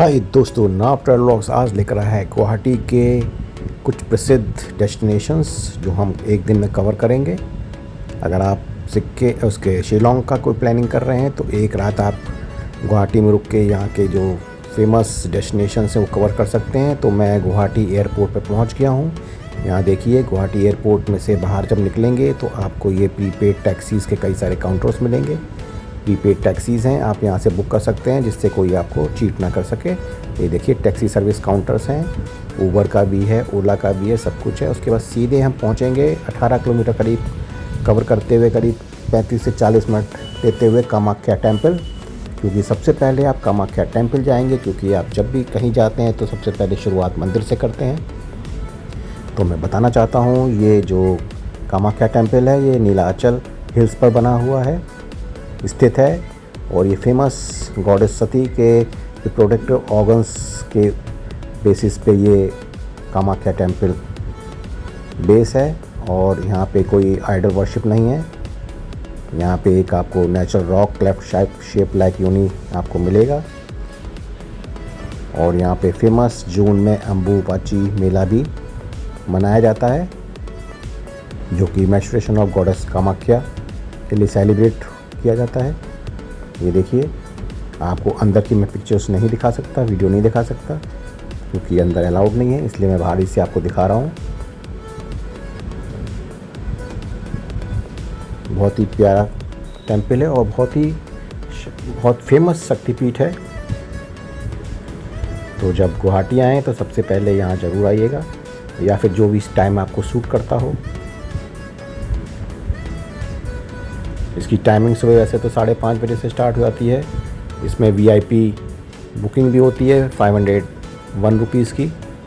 हाय दोस्तों, नाव ट्रैवलॉग्स आज लेकर आया है गुवाहाटी के कुछ प्रसिद्ध डेस्टिनेशंस जो हम एक दिन में कवर करेंगे। अगर आप सिक्के उसके शिलोंग का कोई प्लानिंग कर रहे हैं तो एक रात आप गुवाहाटी में रुक के यहाँ के जो फेमस डेस्टिनेशंस हैं वो कवर कर सकते हैं। तो मैं गुवाहाटी एयरपोर्ट पर पहुँच गया हूँ। यहाँ देखिए, गुवाहाटी एयरपोर्ट में से बाहर जब निकलेंगे तो आपको ये प्रीपेड टैक्सीज़ के कई सारे काउंटर्स मिलेंगे। प्रीपेड टैक्सीज़ हैं, आप यहाँ से बुक कर सकते हैं जिससे कोई आपको चीट ना कर सके। ये देखिए, टैक्सी सर्विस काउंटर्स हैं, ऊबर का भी है, ओला का भी है, सब कुछ है। उसके बाद सीधे हम पहुँचेंगे 18 किलोमीटर करीब कवर करते हुए, करीब 35 से 40 मिनट लेते हुए कामाख्या टेम्पल। क्योंकि सबसे पहले आप कामाख्या टेम्पल जाएंगे, क्योंकि आप जब भी कहीं जाते हैं तो सबसे पहले शुरुआत मंदिर से करते हैं। तो मैं बताना चाहता हूँ, ये जो कामाख्या टेम्पल है ये नीलाचल हिल्स पर बना हुआ है, स्थित है। और ये फेमस गॉडेस सती के रिप्रोडक्टिव ऑर्गन्स के बेसिस पे ये कामाख्या टेम्पल बेस है। और यहाँ पे कोई आइडल वर्शिप नहीं है। यहाँ पे एक आपको natural rock cleft shape like यूनी आपको मिलेगा। और यहाँ पे फेमस जून में अम्बुबाची मेला भी मनाया जाता है, जो कि मैस्ट्रेशन ऑफ गॉडेस कामाख्या के लिए सेलिब्रेट किया जाता है। ये देखिए, आपको अंदर की मैं पिक्चर्स नहीं दिखा सकता, वीडियो नहीं दिखा सकता, क्योंकि अंदर अलाउड नहीं है, इसलिए मैं बाहर से आपको दिखा रहा हूँ। बहुत ही प्यारा टेम्पल है और बहुत फेमस शक्तिपीठ है। तो जब गुवाहाटी आएँ तो सबसे पहले यहाँ ज़रूर आइएगा, या फिर जो भी इस टाइम आपको सूट करता हो। इसकी टाइमिंग सुबह वैसे तो 5:30 बजे से स्टार्ट हो जाती है। इसमें VIP बुकिंग भी होती है 501 रुपीज़ की,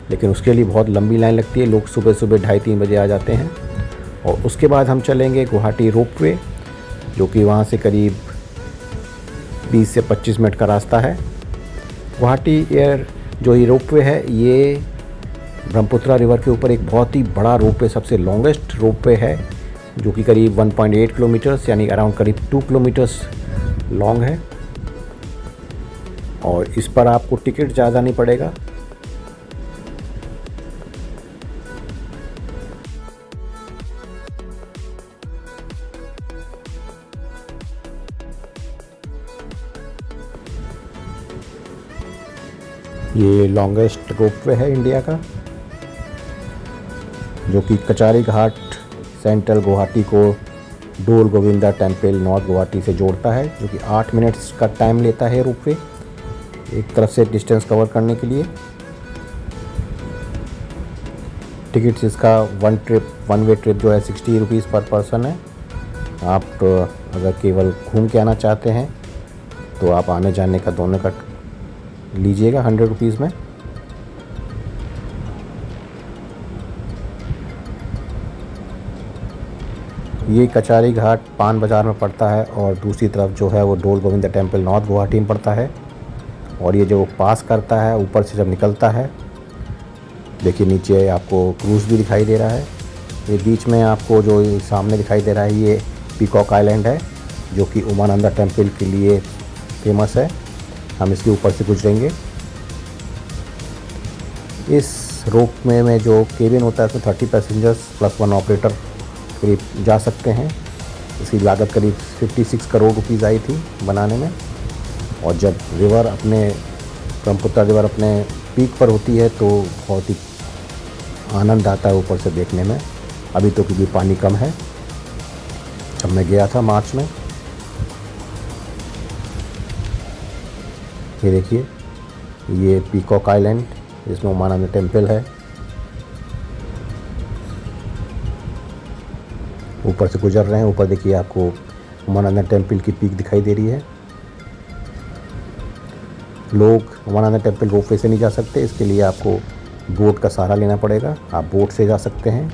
लेकिन उसके लिए बहुत लंबी लाइन लगती है। लोग सुबह 2:30-3 बजे आ जाते हैं। और उसके बाद हम चलेंगे गुवाहाटी रोपवे, जो कि वहाँ से करीब 20 से 25 मिनट का रास्ता है। गुवाहाटी जो ये रोपवे है, ये ब्रह्मपुत्रा रिवर के ऊपर एक बहुत ही बड़ा रोपवे, सबसे लॉन्गेस्ट रोपवे है, जो कि करीब 1.8 किलोमीटर्स यानी अराउंड करीब 2 किलोमीटर्स लॉन्ग है। और इस पर आपको टिकट ज़्यादा नहीं पड़ेगा। ये लॉन्गेस्ट रोपवे है इंडिया का, जो कि कचारी घाट सेंट्रल गुवाहाटी को डोल गोविंदा टेम्पल नॉर्थ गुवाहाटी से जोड़ता है, जो कि 8 मिनट्स का टाइम लेता है रोपवे एक तरफ से डिस्टेंस कवर करने के लिए। टिकट्स इसका वन वे ट्रिप जो है 60 रुपीज़ पर पर्सन है। आप अगर केवल घूम के आना चाहते हैं तो आप आने जाने का दोनों का लीजिएगा 100 रुपीज़ में। ये कचारी घाट पान बाज़ार में पड़ता है, और दूसरी तरफ जो है वो डोल गोविंदा टेम्पल नॉर्थ गुवाहाटी में पड़ता है। और ये जो पास करता है ऊपर से जब निकलता है, देखिए नीचे आपको क्रूज़ भी दिखाई दे रहा है। ये बीच में आपको जो सामने दिखाई दे रहा है ये पीकॉक आइलैंड है, जो कि उमानंदा टेम्पल के लिए फेमस है। हम इसके ऊपर से गुजरेंगे। इस रोपवे में जो केबिन होता है उसमें 30 पैसेंजर्स प्लस 1 ऑपरेटर करीब जा सकते हैं। इसकी लागत करीब 56 करोड़ रुपीज़ आई थी बनाने में। और जब ब्रह्मपुत्रा रिवर अपने पीक पर होती है तो बहुत ही आनंद आता है ऊपर से देखने में। अभी तो क्योंकि पानी कम है, जब मैं गया था मार्च में। ये देखिए, ये पीकॉक आइलैंड जिसमें उमानंद टेम्पल है, ऊपर से गुजर रहे हैं। ऊपर देखिए, आपको उमानंद टेम्पल की पीक दिखाई दे रही है। लोग उमानंद टेम्पल रोपवे से नहीं जा सकते, इसके लिए आपको बोट का सहारा लेना पड़ेगा। आप बोट से जा सकते हैं।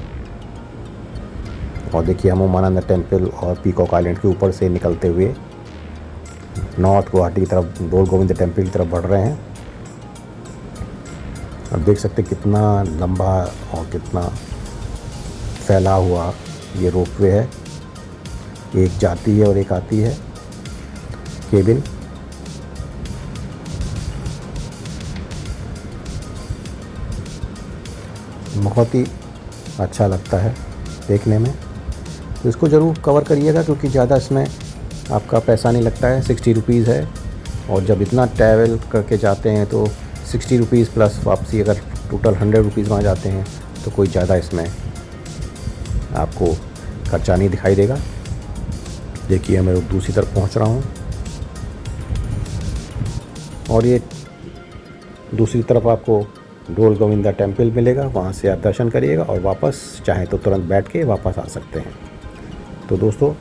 और देखिए, हम उमानंद टेम्पल और पीकॉक आइलैंड के ऊपर से निकलते हुए नॉर्थ गुवाहाटी की तरफ डोल गोविंदा टेम्पल की तरफ बढ़ रहे हैं। अब देख सकते कितना लंबा और कितना फैला हुआ ये रोपवे है। एक जाती है और एक आती है केबिन। बहुत ही अच्छा लगता है देखने में। तो इसको ज़रूर कवर करिएगा क्योंकि ज़्यादा इसमें आपका पैसा नहीं लगता है, 60 रुपीज़ है। और जब इतना ट्रैवल करके जाते हैं तो 60 रुपीज़ प्लस वापसी, अगर टोटल 100 रुपीज़ वहाँ जाते हैं तो कोई ज़्यादा इसमें आपको खर्चा नहीं दिखाई देगा। देखिए मैं दूसरी तरफ पहुँच रहा हूँ और ये दूसरी तरफ आपको डोल गोविंदा टेम्पल मिलेगा, वहाँ से आप दर्शन करिएगा और वापस चाहें तो तुरंत बैठ के वापस आ सकते हैं। तो दोस्तों,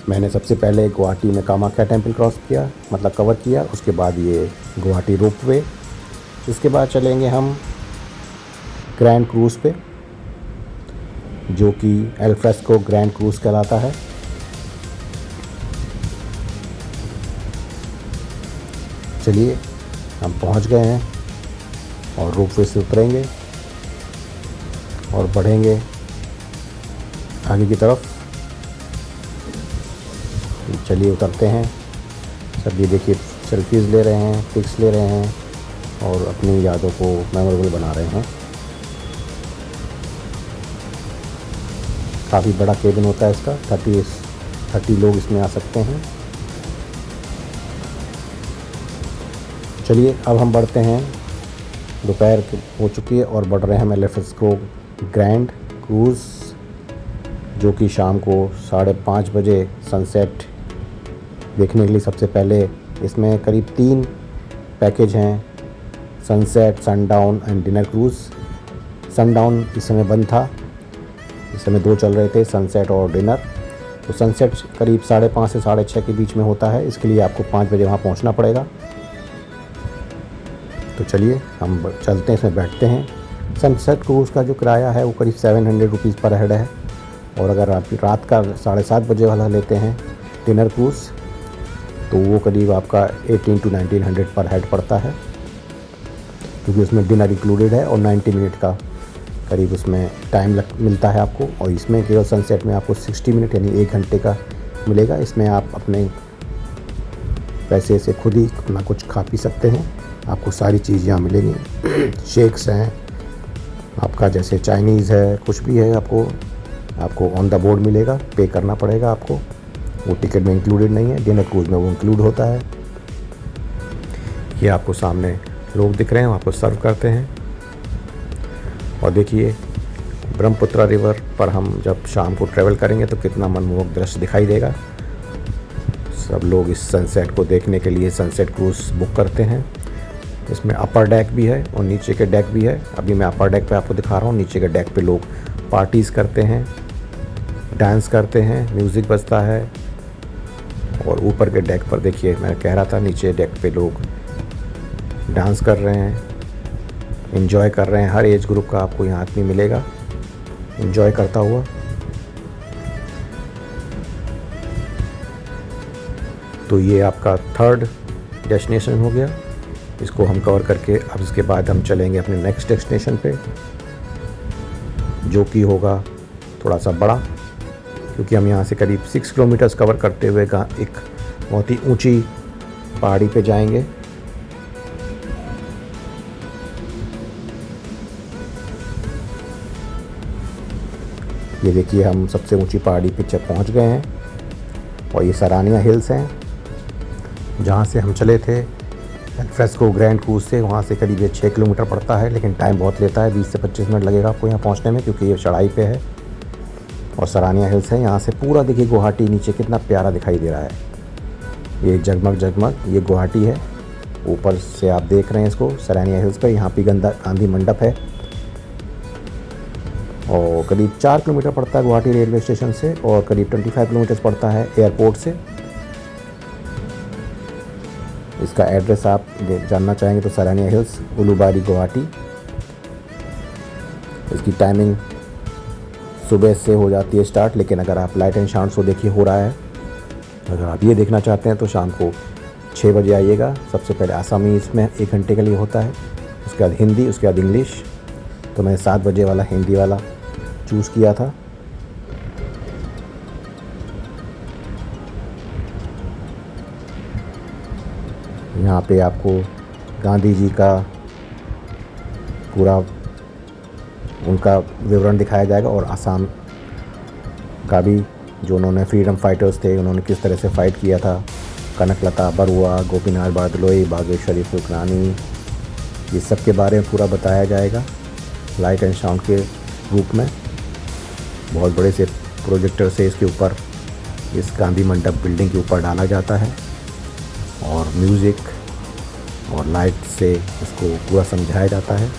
मैंने सबसे पहले गुवाहाटी में कामाख्या टेम्पल क्रॉस किया, मतलब कवर किया। उसके बाद ये गुवाहाटी रोपवे, इसके बाद चलेंगे हम ग्रैंड क्रूज़ पे, जो कि एल्फ्रेस्को ग्रैंड क्रूज़ कहलाता है। चलिए हम पहुंच गए हैं और रोपवे से उतरेंगे और बढ़ेंगे आगे की तरफ। चलिए उतरते हैं। सब ये देखिए सेल्फीज़ ले रहे हैं, पिक्स ले रहे हैं और अपनी यादों को मेमोरेबल बना रहे हैं। काफ़ी बड़ा केबिन होता है इसका, 30 लोग इसमें आ सकते हैं। चलिए अब हम बढ़ते हैं, दोपहर हो चुकी है और बढ़ रहे हैं हम एल्फ्रेस्को ग्रैंड क्रूज़, जो कि शाम को 5:30 बजे सनसेट देखने के लिए। सबसे पहले इसमें करीब 3 पैकेज हैं, sunset, sundown and dinner cruise. Sundown इस समय बंद था, इस समय 2 चल रहे थे, सनसेट और डिनर। तो सनसेट करीब 5:30 से 6:30 के बीच में होता है, इसके लिए आपको 5 बजे वहाँ पहुँचना पड़ेगा। तो चलिए हम चलते हैं, इसमें बैठते हैं। सनसेट क्रूज़ का जो किराया है वो करीब 700 रुपीज़ पर हेड है। और अगर आप रात का 7:30 बजे वाला लेते हैं डिनर क्रूज़, तो वो करीब आपका 1800 to 1900 पर हेड पड़ता है, क्योंकि उसमें डिनर इंक्लूडेड है और 90 मिनट का करीब उसमें टाइम मिलता है आपको। और इसमें केवल सनसेट में आपको 60 मिनट यानी 1 घंटे का मिलेगा। इसमें आप अपने पैसे से खुद ही अपना कुछ खा पी सकते हैं, आपको सारी चीज़ यहाँ मिलेंगी। शेक्स हैं आपका, जैसे चाइनीज़ है, कुछ भी है, आपको ऑन द बोर्ड मिलेगा, पे करना पड़ेगा आपको, वो टिकट में इंक्लूडेड नहीं है। डिनर क्रूज़ में वो इंक्लूड होता है। ये आपको सामने लोग दिख रहे हैं, आपको सर्व करते हैं। और देखिए ब्रह्मपुत्रा रिवर पर हम जब शाम को ट्रैवल करेंगे तो कितना मनमोहक दृश्य दिखाई देगा। सब लोग इस सनसेट को देखने के लिए सनसेट क्रूज़ बुक करते हैं। इसमें अपर डेक भी है और नीचे के डेक भी है। अभी मैं अपर डेक पे आपको दिखा रहा हूँ। नीचे के डेक पे लोग पार्टीज़ करते हैं, डांस करते हैं, म्यूज़िक बजता है। और ऊपर के डेक पर देखिए, मैं कह रहा था नीचे डेक पे लोग डांस कर रहे हैं, एंजॉय कर रहे हैं। हर एज ग्रुप का आपको यहाँ आदमी मिलेगा एंजॉय करता हुआ। तो ये आपका 3rd डेस्टिनेशन हो गया, इसको हम कवर करके अब इसके बाद हम चलेंगे अपने नेक्स्ट डेस्टिनेशन पे, जो कि होगा थोड़ा सा बड़ा, क्योंकि हम यहाँ से करीब 6 किलोमीटर्स कवर करते हुए एक बहुत ही ऊंची पहाड़ी पे जाएंगे। ये देखिए हम सबसे ऊंची पहाड़ी पे पहुँच गए हैं और ये सरानिया हिल्स हैं, जहाँ से हम चले थे एल्फ्रेस्को ग्रैंड क्रूज़ से। वहाँ से करीब 6 किलोमीटर पड़ता है, लेकिन टाइम बहुत लेता है, 20 से 25 मिनट लगेगा आपको यहाँ पहुँचने में, क्योंकि ये चढ़ाई पे है। और सरानिया हिल्स है, यहाँ से पूरा देखिए गुवाहाटी नीचे कितना प्यारा दिखाई दे रहा है। ये जगमग जगमग ये गुवाहाटी है, ऊपर से आप देख रहे हैं इसको सरानिया हिल्स पर। यहाँ पे गांधी मंडप है और करीब 4 किलोमीटर पड़ता है गुवाहाटी रेलवे स्टेशन से और करीब 25 किलोमीटर पड़ता है एयरपोर्ट से। इसका एड्रेस आप जानना चाहेंगे तो सरानिया हिल्स, उलूबारी, गुवाहाटी। इसकी टाइमिंग सुबह से हो जाती है स्टार्ट, लेकिन अगर आप लाइट एंड साउंड शो देखिए हो रहा है, अगर आप ये देखना चाहते हैं तो शाम को 6 बजे आइएगा। सबसे पहले आसामी इसमें 1 घंटे के लिए होता है, उसके बाद हिंदी, उसके बाद इंग्लिश। तो मैंने 7 बजे वाला हिंदी वाला चूज़ किया था। यहाँ पे आपको गांधी जी का पूरा उनका विवरण दिखाया जाएगा, और आसाम का भी, जो उन्होंने फ्रीडम फाइटर्स थे, उन्होंने किस तरह से फ़ाइट किया था, कनकलता बरुआ, गोपीनाथ बारदलोई, बागेश्वरी फुलकरानी, ये सब के बारे में पूरा बताया जाएगा लाइट एंड साउंड के रूप में। बहुत बड़े से प्रोजेक्टर से इसके ऊपर, इस गांधी मंडप बिल्डिंग के ऊपर डाला जाता है, और म्यूज़िक और लाइट से इसको पूरा समझाया जाता है।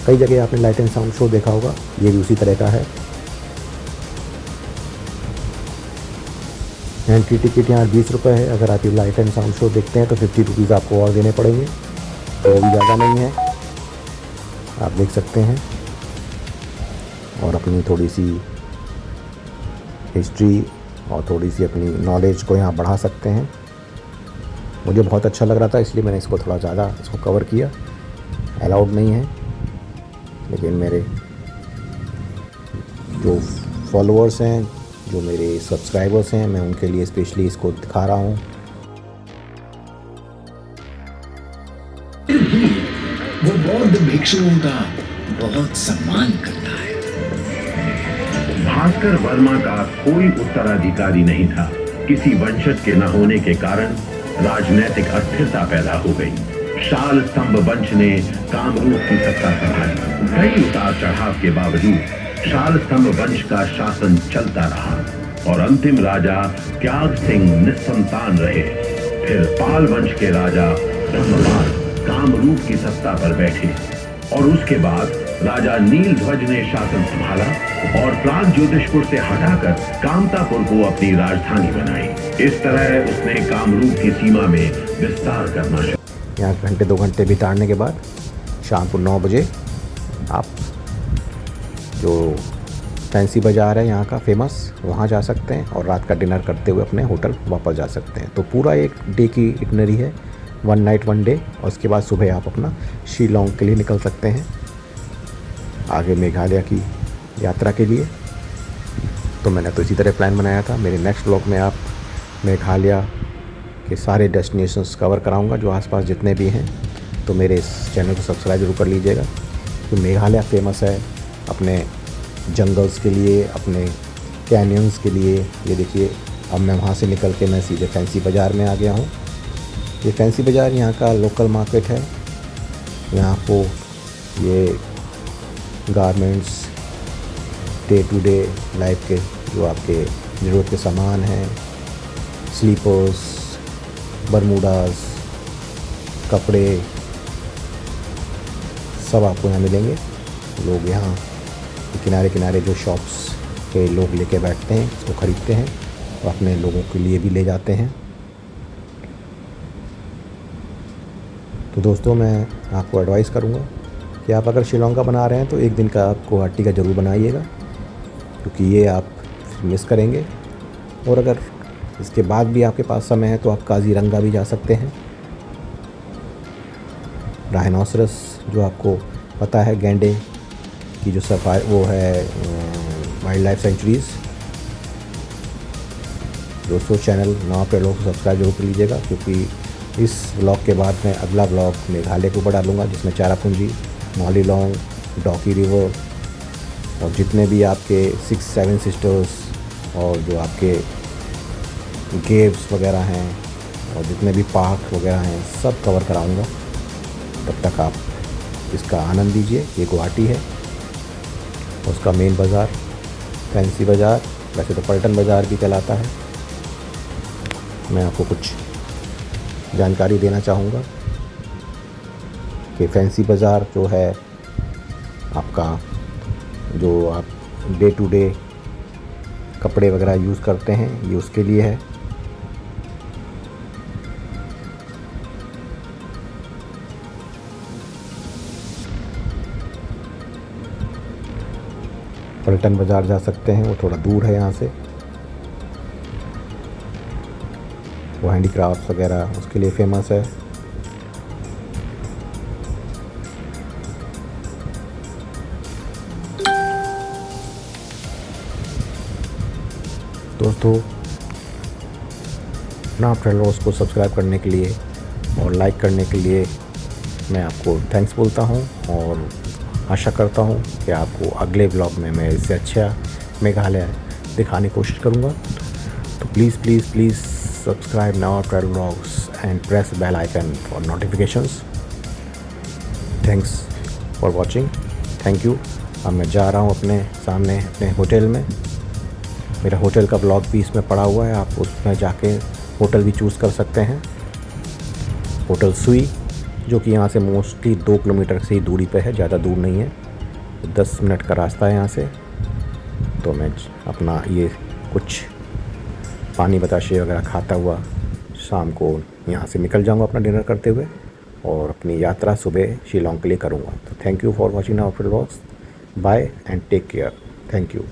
कई जगह आपने लाइट एंड साउंड शो देखा होगा, ये भी उसी तरह का है। एंट्री टिकट यहाँ 20 रुपये है। अगर आप ये लाइट एंड साउंड शो देखते हैं तो 50 रुपीज़ आपको और देने पड़ेंगे, तो वो भी ज़्यादा नहीं है, आप देख सकते हैं। और अपनी थोड़ी सी हिस्ट्री और थोड़ी सी अपनी नॉलेज को यहाँ बढ़ा सकते हैं। मुझे बहुत अच्छा लग रहा था, इसलिए मैंने इसको थोड़ा ज़्यादा इसको कवर किया। अलाउड नहीं है, लेकिन मेरे जो फॉलोअर्स हैं, जो मेरे सब्सक्राइबर्स हैं, मैं उनके लिए स्पेशली इसको दिखा रहा हूँ। वो बौद्ध भिक्षुओं का बहुत सम्मान करता है। भास्कर वर्मा का कोई उत्तराधिकारी नहीं था। किसी वंशज के न होने के कारण राजनीतिक अस्थिरता पैदा हो गई। शाल स्तंभ वंश ने कामरूप की सत्ता संभाली। कई उतार चढ़ाव के बावजूद शाल स्तंभ वंश का शासन चलता रहा, और अंतिम राजा त्याग सिंह निस्संतान रहे। फिर पाल वंश के राजा धर्मपाल कामरूप की सत्ता पर बैठे, और उसके बाद राजा नील ध्वज ने शासन संभाला और प्राग ज्योतिषपुर से हटाकर कामतापुर को अपनी राजधानी बनाई। इस तरह उसने कामरूप की सीमा में विस्तार करना शुरू। यहाँ घंटे 2 घंटे बिताने के बाद शाम को 9 बजे आप जो फैंसी बाज़ार है यहाँ का फेमस, वहाँ जा सकते हैं, और रात का डिनर करते हुए अपने होटल वापस जा सकते हैं। तो पूरा एक डे की इटनरी है, 1 नाइट 1 डे, और उसके बाद सुबह आप अपना शिलोंग के लिए निकल सकते हैं, आगे मेघालय की यात्रा के लिए। तो मैंने तो इसी तरह प्लान बनाया था। मेरे नेक्स्ट व्लॉग में आप मेघालय के सारे डेस्टिनेशंस कवर कराऊंगा जो आसपास जितने भी हैं। तो मेरे इस चैनल को सब्सक्राइब जरूर कर लीजिएगा। तो मेघालय फेमस है अपने जंगल्स के लिए, अपने कैनियंस के लिए। ये देखिए, अब मैं वहाँ से निकल के मैं सीधे फैंसी बाज़ार में आ गया हूँ। ये फैंसी बाज़ार यहाँ का लोकल मार्केट है। यहाँ आपको ये garments, day to day life के जो आपके ज़रूरत के सामान हैं, स्लीपर्स, बरमूडास, कपड़े, सब आपको यहाँ मिलेंगे। लोग यहाँ किनारे किनारे जो शॉप्स पे लोग लेके बैठते हैं, इसको ख़रीदते हैं और अपने लोगों के लिए भी ले जाते हैं। तो दोस्तों, मैं आपको एडवाइस करूँगा कि आप अगर शिलोंग का बना रहे हैं तो एक दिन का आप गुवाहाटी का ज़रूर बनाइएगा, क्योंकि ये आप मिस करेंगे। और अगर इसके बाद भी आपके पास समय है तो आप काजीरंगा भी जा सकते हैं। राइनोसरस, जो आपको पता है, गैंडे की जो सफारी, वो है वाइल्ड लाइफ सेंचुरीज़। दोस्तों, चैनल नौ पे लोग सब्सक्राइब जरूर कर लीजिएगा, क्योंकि इस ब्लॉग के बाद मैं अगला ब्लॉग मेघालय के ऊपर डालूँगा, जिसमें चेरापूंजी, मॉलीलोंग, डॉकी रिवर और जितने भी आपके 6-7 सिस्टर्स और जो आपके गेव्स वगैरह हैं और जितने भी पार्क वगैरह हैं, सब कवर कराऊंगा। तब तक आप इसका आनंद लीजिए। ये गुवाहाटी है, उसका मेन बाज़ार फैंसी बाज़ार, वैसे तो पलटन बाज़ार भी कहलाता है। मैं आपको कुछ जानकारी देना चाहूँगा कि फैंसी बाज़ार जो है आपका, जो आप डे टू डे कपड़े वगैरह यूज़ करते हैं, ये उसके लिए है। पलटन बाज़ार जा सकते हैं, वो थोड़ा दूर है यहाँ से। वो हैंडीक्राफ्ट वगैरह उसके लिए फेमस है। दोस्तों, ना चैनल को सब्सक्राइब करने के लिए और लाइक करने के लिए मैं आपको थैंक्स बोलता हूँ। और आशा करता हूँ कि आपको अगले ब्लॉग में मैं इससे अच्छा मेघालय दिखाने की कोशिश करूँगा। तो please subscribe now travel vlogs and press bell icon for notifications. Thanks for watching. Thank you. अब मैं जा रहा हूँ अपने होटल में। मेरा होटल का ब्लॉग भी इसमें पड़ा हुआ है, आप उसमें जाके होटल भी चूज़ कर सकते हैं। होटल सुई, जो कि यहाँ से मोस्टली 2 किलोमीटर से ही दूरी पे है, ज़्यादा दूर नहीं है, 10 मिनट का रास्ता है यहाँ से। तो मैं अपना ये कुछ पानी बताशे वगैरह खाता हुआ शाम को यहाँ से निकल जाऊँगा अपना डिनर करते हुए, और अपनी यात्रा सुबह शिलोंग के लिए करूँगा। तो thank you for watching our vlogs. Bye and take care. Thank you.